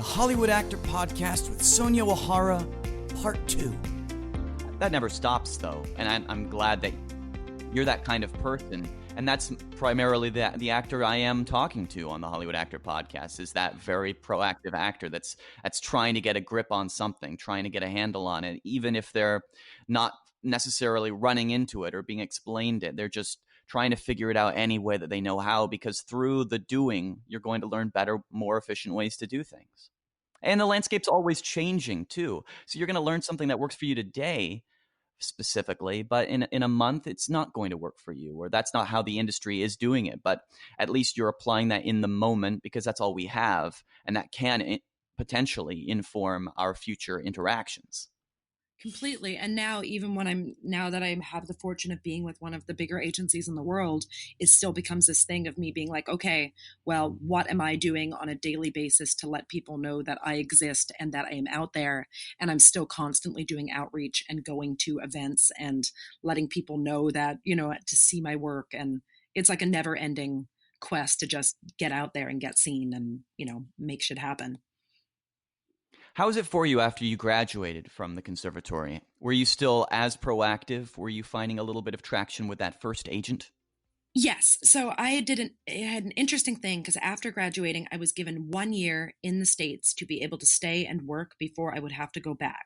the Hollywood Actor Podcast with Sonja O'Hara, Part 2. That never stops, though, and I'm glad that you're that kind of person. And that's primarily the actor I am talking to on the Hollywood Actor Podcast, is that very proactive actor that's trying to get a grip on something, trying to get a handle on it, even if they're not necessarily running into it or being explained it. They're just trying to figure it out any way that they know how, because through the doing, you're going to learn better, more efficient ways to do things. And the landscape's always changing, too. So you're going to learn something that works for you today, specifically, but in a month it's not going to work for you, or that's not how the industry is doing it. But at least you're applying that in the moment, because that's all we have, and that can potentially inform our future interactions. Completely. And now, even now that I have the fortune of being with one of the bigger agencies in the world, it still becomes this thing of me being like, okay, well, what am I doing on a daily basis to let people know that I exist and that I am out there? And I'm still constantly doing outreach and going to events and letting people know that, to see my work. And it's like a never ending quest to just get out there and get seen and, make shit happen. How was it for you after you graduated from the conservatory? Were you still as proactive? Were you finding a little bit of traction with that first agent? Yes. So I had an interesting thing, because after graduating, I was given 1 year in the States to be able to stay and work before I would have to go back.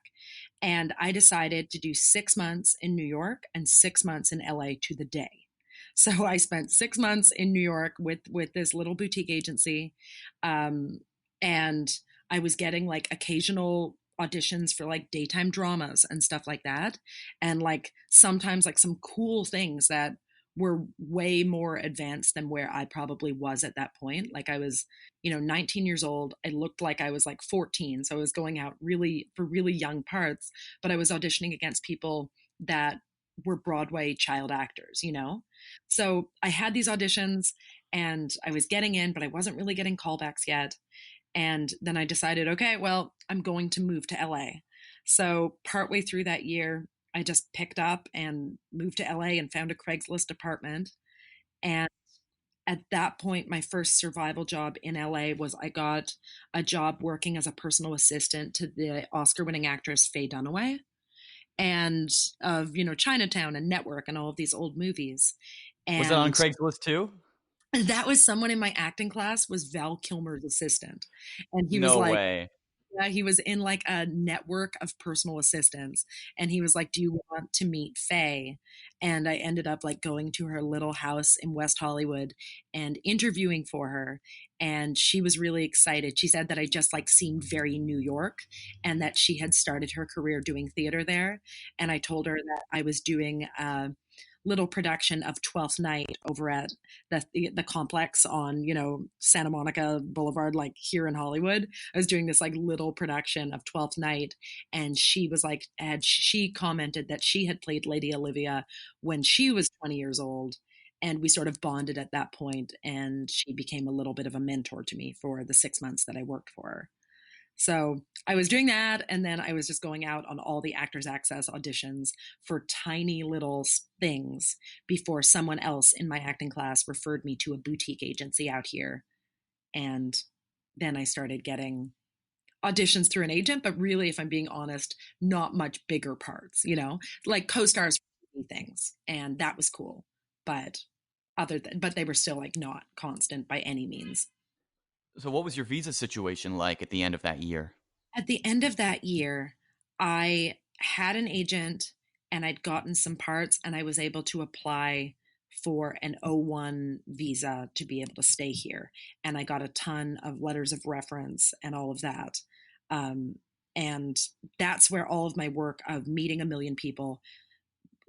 And I decided to do 6 months in New York and 6 months in LA to the day. So I spent 6 months in New York with this little boutique agency. And I was getting like occasional auditions for like daytime dramas and stuff like that. And like sometimes like some cool things that were way more advanced than where I probably was at that point. Like I was, 19 years old. I looked like I was like 14. So I was going out for really young parts, but I was auditioning against people that were Broadway child actors, So I had these auditions and I was getting in, but I wasn't really getting callbacks yet. And then I decided, okay, well, I'm going to move to LA. So partway through that year, I just picked up and moved to LA and found a Craigslist apartment. And at that point, my first survival job in LA was I got a job working as a personal assistant to the Oscar-winning actress Faye Dunaway, and of, Chinatown and Network and all of these old movies. And was that on Craigslist too? That was someone in my acting class, was Val Kilmer's assistant. And he was No like, way. yeah, he was in like a network of personal assistants. And he was like, do you want to meet Faye? And I ended up like going to her little house in West Hollywood and interviewing for her. And she was really excited. She said that I just like seemed very New York and that she had started her career doing theater there. And I told her that I was doing little production of Twelfth Night over at the complex on, Santa Monica Boulevard, like here in Hollywood. I was doing this like little production of Twelfth Night. And she was like, she commented that she had played Lady Olivia when she was 20 years old. And we sort of bonded at that point, and she became a little bit of a mentor to me for the 6 months that I worked for her. So I was doing that, and then I was just going out on all the Actors Access auditions for tiny little things before someone else in my acting class referred me to a boutique agency out here. And then I started getting auditions through an agent, but really, if I'm being honest, not much bigger parts, like co-stars for things. And that was cool. But but they were still like not constant by any means. So what was your visa situation like at the end of that year? At the end of that year, I had an agent and I'd gotten some parts, and I was able to apply for an O1 visa to be able to stay here. And I got a ton of letters of reference and all of that. And that's where all of my work of meeting a million people,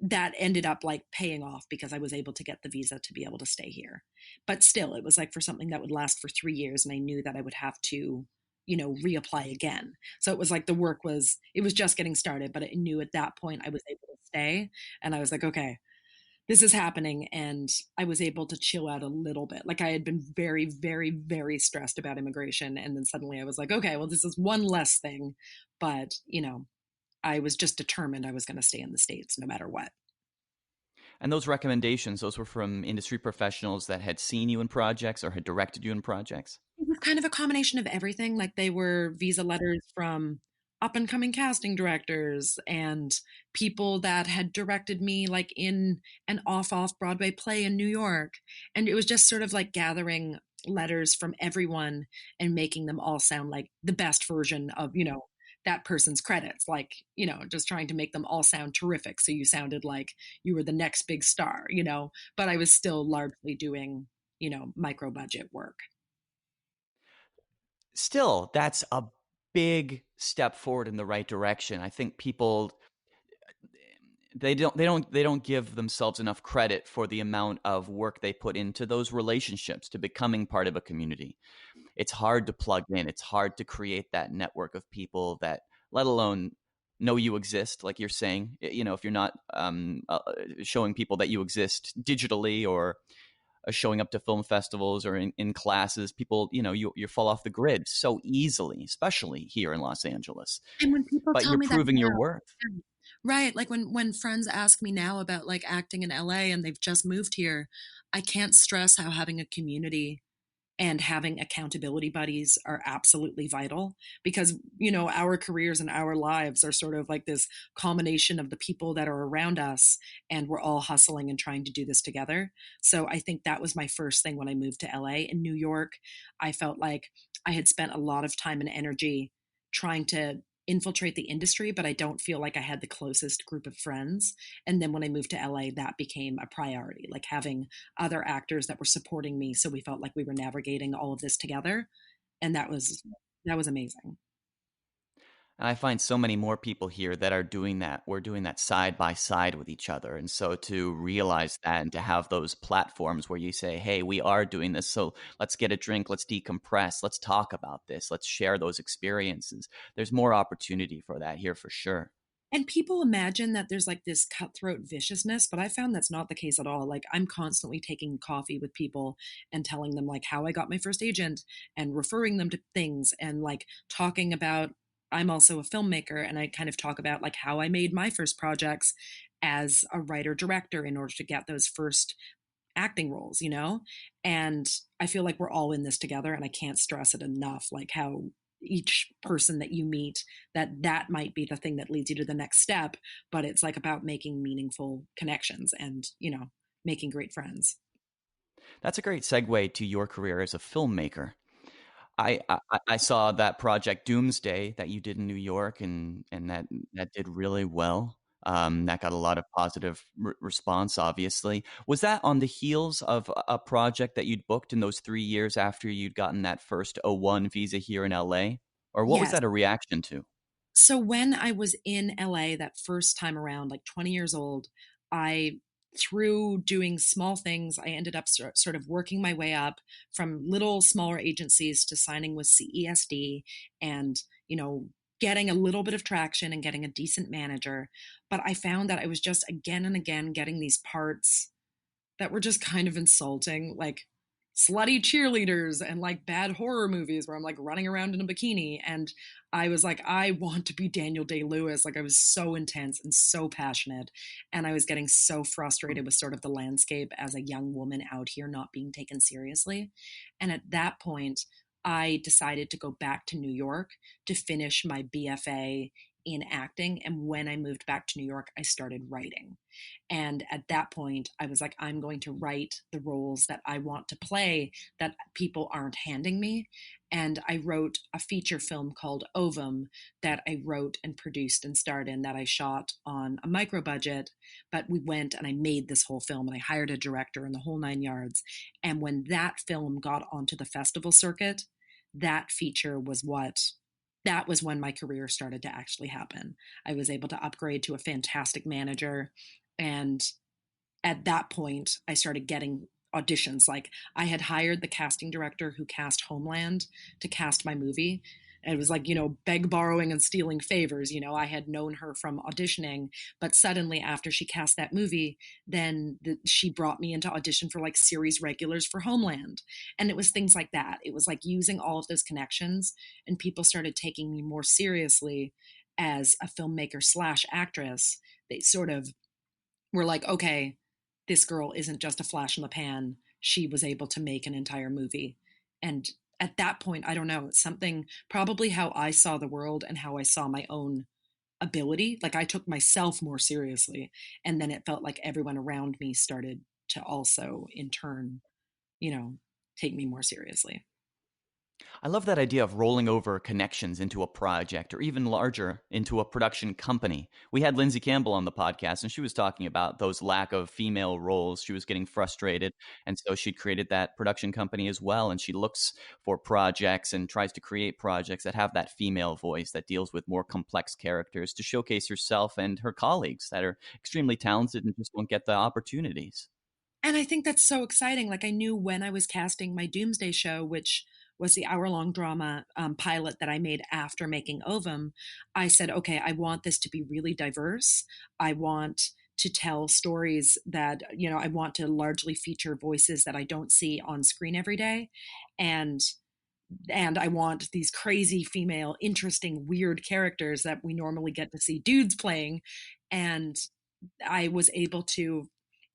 that ended up like paying off, because I was able to get the visa to be able to stay here. But still, it was like for something that would last for 3 years, and I knew that I would have to, reapply again. So it was like it was just getting started, but I knew at that point I was able to stay, and I was like, okay, this is happening. And I was able to chill out a little bit. Like I had been very, very, very stressed about immigration. And then suddenly I was like, okay, well, this is one less thing, but I was just determined I was going to stay in the States no matter what. And those recommendations, those were from industry professionals that had seen you in projects or had directed you in projects? It was kind of a combination of everything. Like they were visa letters from up and coming casting directors and people that had directed me like in an off Broadway play in New York. And it was just sort of like gathering letters from everyone and making them all sound like the best version of, that person's credits, like, just trying to make them all sound terrific. So you sounded like you were the next big star, but I was still largely doing, micro budget work. Still, that's a big step forward in the right direction. I think people they don't give themselves enough credit for the amount of work they put into those relationships to becoming part of a community. It's hard to plug in. It's hard to create that network of people that, let alone know you exist, like you're saying. If you're not showing people that you exist digitally or showing up to film festivals or in classes, people, you fall off the grid so easily, especially here in Los Angeles. And when people But tell you're me that proving your now, worth. right, like when friends ask me now about like acting in LA and they've just moved here, I can't stress how having a community and having accountability buddies are absolutely vital because our careers and our lives are sort of like this combination of the people that are around us, and we're all hustling and trying to do this together. So I think that was my first thing when I moved to LA. In New York, I felt like I had spent a lot of time and energy trying to infiltrate the industry, but I don't feel like I had the closest group of friends. And then when I moved to LA, that became a priority, like having other actors that were supporting me. So we felt like we were navigating all of this together. And that was amazing. And I find so many more people here that are doing that. We're doing that side by side with each other. And so to realize that and to have those platforms where you say, hey, we are doing this. So let's get a drink. Let's decompress. Let's talk about this. Let's share those experiences. There's more opportunity for that here for sure. And people imagine that there's like this cutthroat viciousness, but I found that's not the case at all. Like I'm constantly taking coffee with people and telling them like how I got my first agent and referring them to things and like talking about I'm also a filmmaker and I kind of talk about like how I made my first projects as a writer director in order to get those first acting roles, And I feel like we're all in this together and I can't stress it enough like how each person that you meet that might be the thing that leads you to the next step, but it's like about making meaningful connections and making great friends. That's a great segue to your career as a filmmaker. I saw that project Doomsday that you did in New York, and that did really well. That got a lot of positive response, obviously. Was that on the heels of a project that you'd booked in those 3 years after you'd gotten that first O1 visa here in LA? Or what was Yes. that a reaction to? So when I was in LA that first time around, like 20 years old, I, through doing small things, I ended up sort of working my way up from little smaller agencies to signing with CESD and, getting a little bit of traction and getting a decent manager. But I found that I was just again and again getting these parts that were just kind of insulting, like slutty cheerleaders and like bad horror movies where I'm like running around in a bikini. And I was like, I want to be Daniel Day-Lewis. Like I was so intense and so passionate. And I was getting so frustrated with sort of the landscape as a young woman out here not being taken seriously. And at that point, I decided to go back to New York to finish my BFA in acting. And when I moved back to New York, I started writing. And at that point, I was like, I'm going to write the roles that I want to play that people aren't handing me. And I wrote a feature film called Ovum that I wrote and produced and starred in that I shot on a micro budget. But we went and I made this whole film and I hired a director and the whole 9 yards. And when that film got onto the festival circuit, that feature was that was when my career started to actually happen. I was able to upgrade to a fantastic manager. And at that point, I started getting auditions. Like I had hired the casting director who cast Homeland to cast my movie. And it was like, beg, borrowing, and stealing favors. I had known her from auditioning, but suddenly after she cast that movie, then she brought me into audition for like series regulars for Homeland. And it was things like that. It was like using all of those connections, and people started taking me more seriously as a filmmaker slash actress. They sort of were like, okay, this girl isn't just a flash in the pan. She was able to make an entire movie. And at that point, I don't know, it's something, probably how I saw the world and how I saw my own ability. Like I took myself more seriously. And then it felt like everyone around me started to also, in turn, take me more seriously. I love that idea of rolling over connections into a project or even larger into a production company. We had Lindsay Campbell on the podcast and she was talking about those lack of female roles. She was getting frustrated. And so she created that production company as well. And she looks for projects and tries to create projects that have that female voice that deals with more complex characters to showcase herself and her colleagues that are extremely talented and just don't get the opportunities. And I think that's so exciting. Like I knew when I was casting my Doomsday show, which was the hour-long drama pilot that I made after making Ovum, I said, okay, I want this to be really diverse. I want to tell stories that, I want to largely feature voices that I don't see on screen every day. And I want these crazy female, interesting, weird characters that we normally get to see dudes playing. And I was able to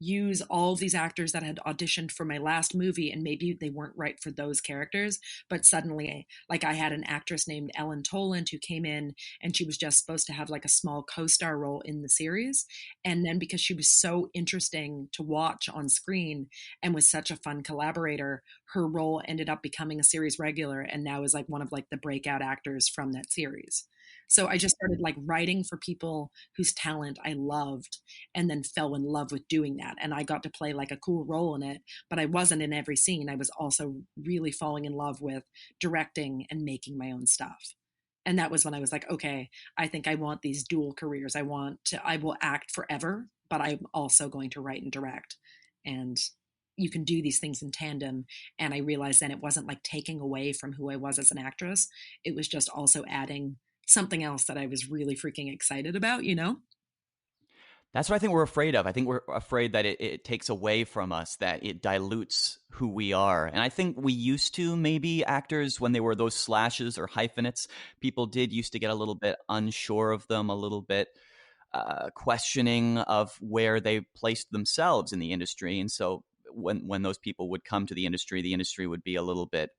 use all these actors that had auditioned for my last movie, and maybe they weren't right for those characters, but suddenly, like, I had an actress named Ellen Toland who came in and she was just supposed to have like a small co-star role in the series, and then because she was so interesting to watch on screen and was such a fun collaborator, her role ended up becoming a series regular and now is like one of like the breakout actors from that series. So I just started like writing for people whose talent I loved and then fell in love with doing that. And I got to play like a cool role in it, but I wasn't in every scene. I was also really falling in love with directing and making my own stuff. And that was when I was like, okay, I think I want these dual careers. I will act forever, but I'm also going to write and direct. And you can do these things in tandem. And I realized then it wasn't like taking away from who I was as an actress. It was just also adding something else that I was really freaking excited about, That's what I think we're afraid of. I think we're afraid that it takes away from us, that it dilutes who we are. And I think we used to, maybe actors, when they were those slashes or hyphenates, people did used to get a little bit unsure of them, a little bit questioning of where they placed themselves in the industry. And so when those people would come to the industry would be a little bit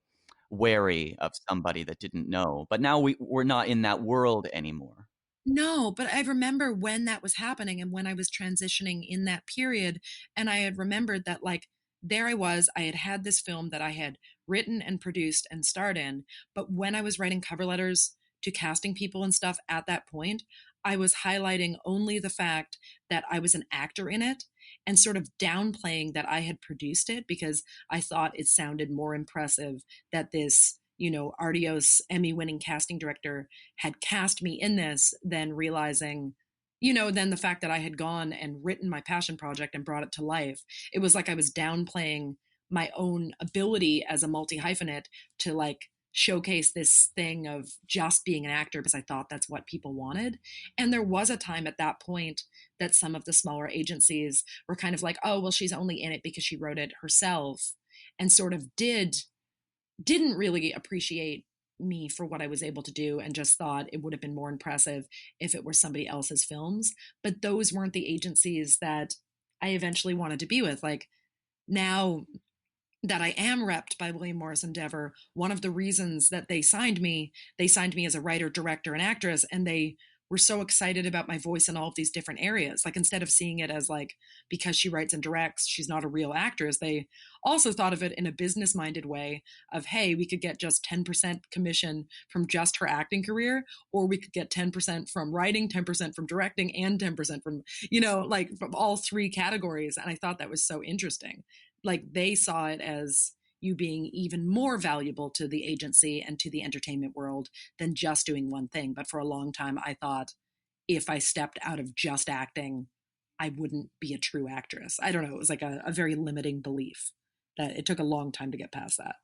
wary of somebody that didn't know. But now we're not in that world anymore. No, but I remember when that was happening and when I was transitioning in that period. And I had remembered that, like, there I had this film that I had written and produced and starred in. But when I was writing cover letters to casting people and stuff at that point, I was highlighting only the fact that I was an actor in it and sort of downplaying that I had produced it because I thought it sounded more impressive that this Artios Emmy winning casting director had cast me in this than realizing, then the fact that I had gone and written my passion project and brought it to life. It was like I was downplaying my own ability as a multi hyphenate to like showcase this thing of just being an actor because I thought that's what people wanted. And there was a time at that point that some of the smaller agencies were kind of like, oh, well, she's only in it because she wrote it herself, and sort of didn't really appreciate me for what I was able to do and just thought it would have been more impressive if it were somebody else's films. But those weren't the agencies that I eventually wanted to be with. Like now that I am repped by William Morris Endeavor, one of the reasons that they signed me as a writer, director, and actress, and they were so excited about my voice in all of these different areas. Like instead of seeing it as like, because she writes and directs, she's not a real actress, they also thought of it in a business minded way of, hey, we could get just 10% commission from just her acting career, or we could get 10% from writing, 10% from directing, and 10% from, like from all three categories. And I thought that was so interesting. Like they saw it as you being even more valuable to the agency and to the entertainment world than just doing one thing. But for a long time, I thought if I stepped out of just acting, I wouldn't be a true actress. I don't know. It was like a very limiting belief that it took a long time to get past that.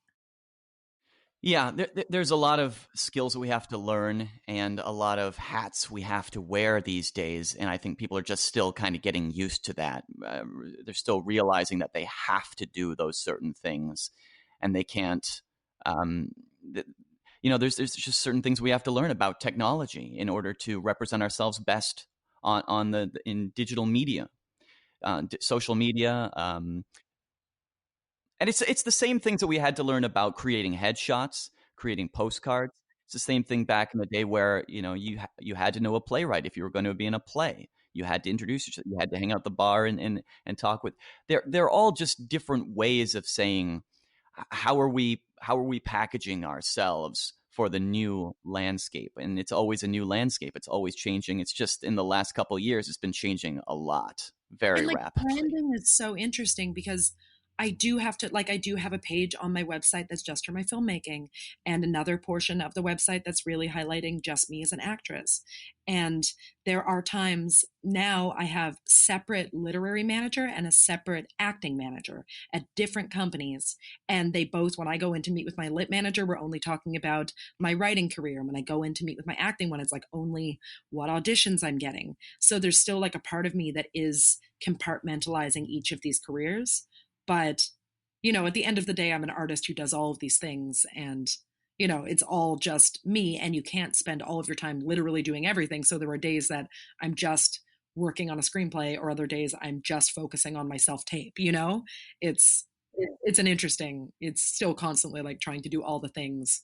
Yeah, there's a lot of skills that we have to learn and a lot of hats we have to wear these days. And I think people are just still kind of getting used to that. They're still realizing that they have to do those certain things and they can't. Um, there's just certain things we have to learn about technology in order to represent ourselves best in digital media. social media. And it's the same things that we had to learn about creating headshots, creating postcards. It's the same thing back in the day where, you had to know a playwright if you were going to be in a play. You had to introduce yourself. You had to hang out at the bar and talk with. They're all just different ways of saying how are we packaging ourselves for the new landscape. And it's always a new landscape. It's always changing. It's just in the last couple of years, it's been changing a lot, very And like rapidly. branding is so interesting because I do have a page on my website that's just for my filmmaking, and another portion of the website that's really highlighting just me as an actress. And there are times now I have separate literary manager and a separate acting manager at different companies. And they both, when I go in to meet with my lit manager, we're only talking about my writing career. When I go in to meet with my acting one, it's like only what auditions I'm getting. So there's still like a part of me that is compartmentalizing each of these careers. But, at the end of the day, I'm an artist who does all of these things, and, it's all just me, and you can't spend all of your time literally doing everything. So there are days that I'm just working on a screenplay, or other days I'm just focusing on my self-tape, it's it's still constantly like trying to do all the things,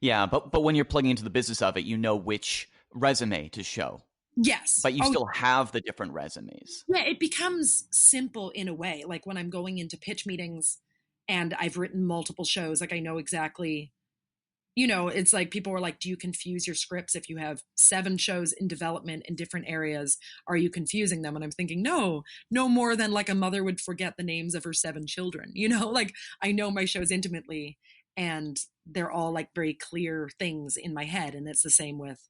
Yeah, but when you're plugging into the business of it, you know which resume to show. Yes. But you still have the different resumes. Yeah, it becomes simple in a way. Like when I'm going into pitch meetings and I've written multiple shows, like I know exactly, it's like people were like, do you confuse your scripts if you have 7 shows in development in different areas? Are you confusing them? And I'm thinking, no more than like a mother would forget the names of her 7 children. Like I know my shows intimately, and they're all like very clear things in my head. And it's the same with,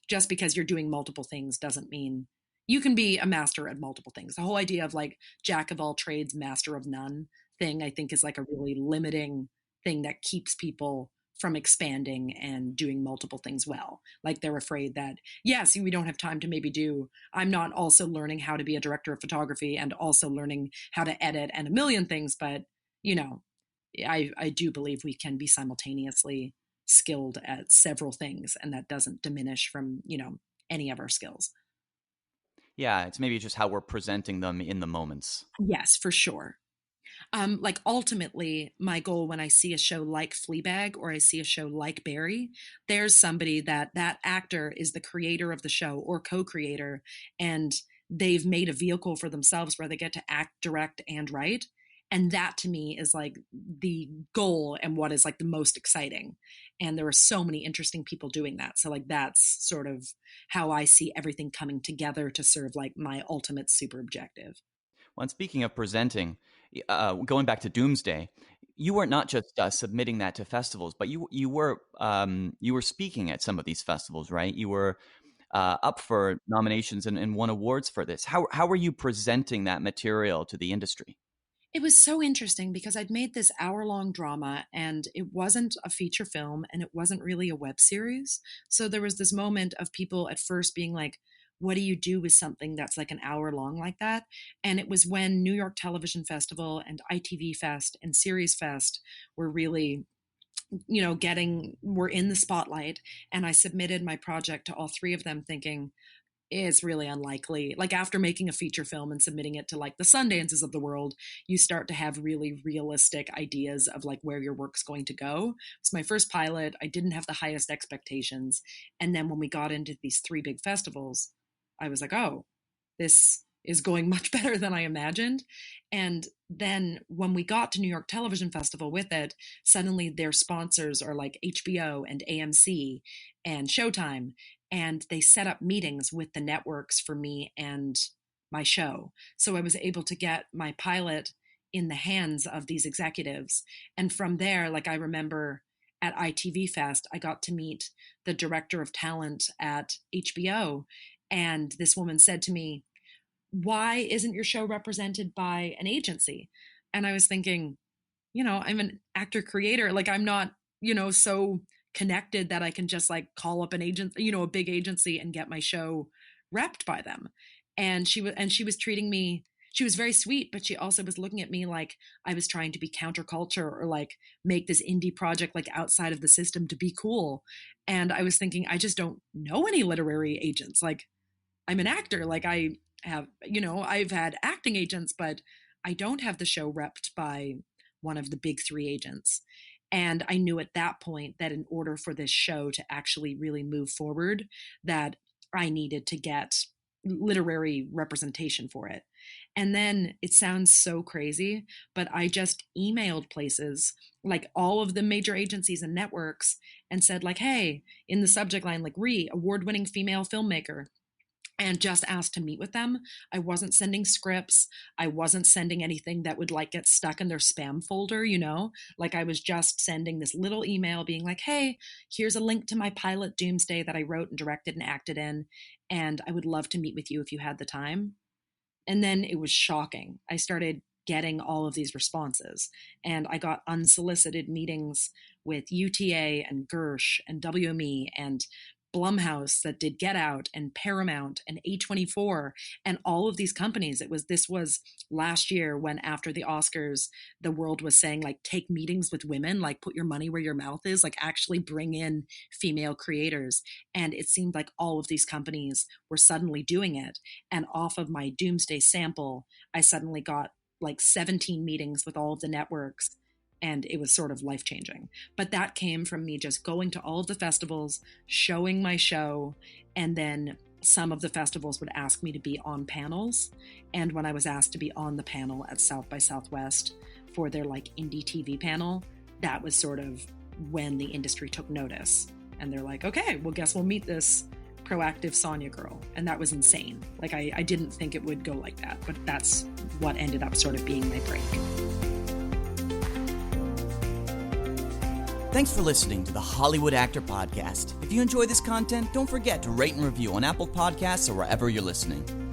just because you're doing multiple things doesn't mean you can be a master at multiple things. The whole idea of like jack of all trades, master of none thing, I think is like a really limiting thing that keeps people from expanding and doing multiple things well. Like they're afraid that, yes, we don't have time to maybe I'm not also learning how to be a director of photography and also learning how to edit and a million things. But, I do believe we can be simultaneously skilled at several things, and that doesn't diminish from, any of our skills. Yeah, it's maybe just how we're presenting them in the moments. Yes, for sure. Like ultimately, my goal when I see a show like Fleabag or I see a show like Barry, there's somebody that actor is the creator of the show or co-creator, and they've made a vehicle for themselves where they get to act, direct, and write. And that to me is like the goal and what is like the most exciting. And there are so many interesting people doing that. So like that's sort of how I see everything coming together to serve like my ultimate super objective. Well, and speaking of presenting, going back to Doomsday, you were not just submitting that to festivals, but you were speaking at some of these festivals, right? You were up for nominations and won awards for this. How were you presenting that material to the industry? It was so interesting because I'd made this hour-long drama and it wasn't a feature film and it wasn't really a web series. So there was this moment of people at first being like, what do you do with something that's like an hour long like that? And it was when New York Television Festival and ITV Fest and Series Fest were really, were in the spotlight. And I submitted my project to all 3 of them thinking, it's really unlikely. Like after making a feature film and submitting it to like the Sundances of the world, you start to have really realistic ideas of like where your work's going to go. It's my first pilot. I didn't have the highest expectations. And then when we got into these 3 big festivals, I was like, oh, this is going much better than I imagined. And then when we got to New York Television Festival with it, suddenly their sponsors are like HBO and AMC and Showtime. And they set up meetings with the networks for me and my show. So I was able to get my pilot in the hands of these executives. And from there, like I remember at ITV Fest, I got to meet the director of talent at HBO. And this woman said to me, why isn't your show represented by an agency? And I was thinking, I'm an actor creator. Like I'm not, so connected that I can just like call up an agent, a big agency and get my show repped by them. And she was treating me, she was very sweet, but she also was looking at me like I was trying to be counterculture or like make this indie project like outside of the system to be cool. And I was thinking, I just don't know any literary agents. Like I'm an actor. Like I've had acting agents, but I don't have the show repped by one of the big three agents. And I knew at that point that in order for this show to actually really move forward, that I needed to get literary representation for it. And then it sounds so crazy, but I just emailed places like all of the major agencies and networks and said like, hey, in the subject line, like award-winning female filmmaker, and just asked to meet with them. I wasn't sending scripts. I wasn't sending anything that would like get stuck in their spam folder, like I was just sending this little email being like, hey, here's a link to my pilot Doomsday that I wrote and directed and acted in. And I would love to meet with you if you had the time. And then it was shocking. I started getting all of these responses, and I got unsolicited meetings with UTA and Gersh and WME and Blumhouse that did Get Out and Paramount and A24 and all of these companies. This was last year when after the Oscars, the world was saying like, take meetings with women, like put your money where your mouth is, like actually bring in female creators. And it seemed like all of these companies were suddenly doing it. And off of my Doomsday sample, I suddenly got like 17 meetings with all of the networks. And it was sort of life-changing. But that came from me just going to all of the festivals, showing my show, and then some of the festivals would ask me to be on panels. And when I was asked to be on the panel at South by Southwest for their like indie TV panel, that was sort of when the industry took notice. And they're like, okay, well, guess we'll meet this proactive Sonja girl. And that was insane. Like I didn't think it would go like that, but that's what ended up sort of being my break. Thanks for listening to the Hollywood Actor Podcast. If you enjoy this content, don't forget to rate and review on Apple Podcasts or wherever you're listening.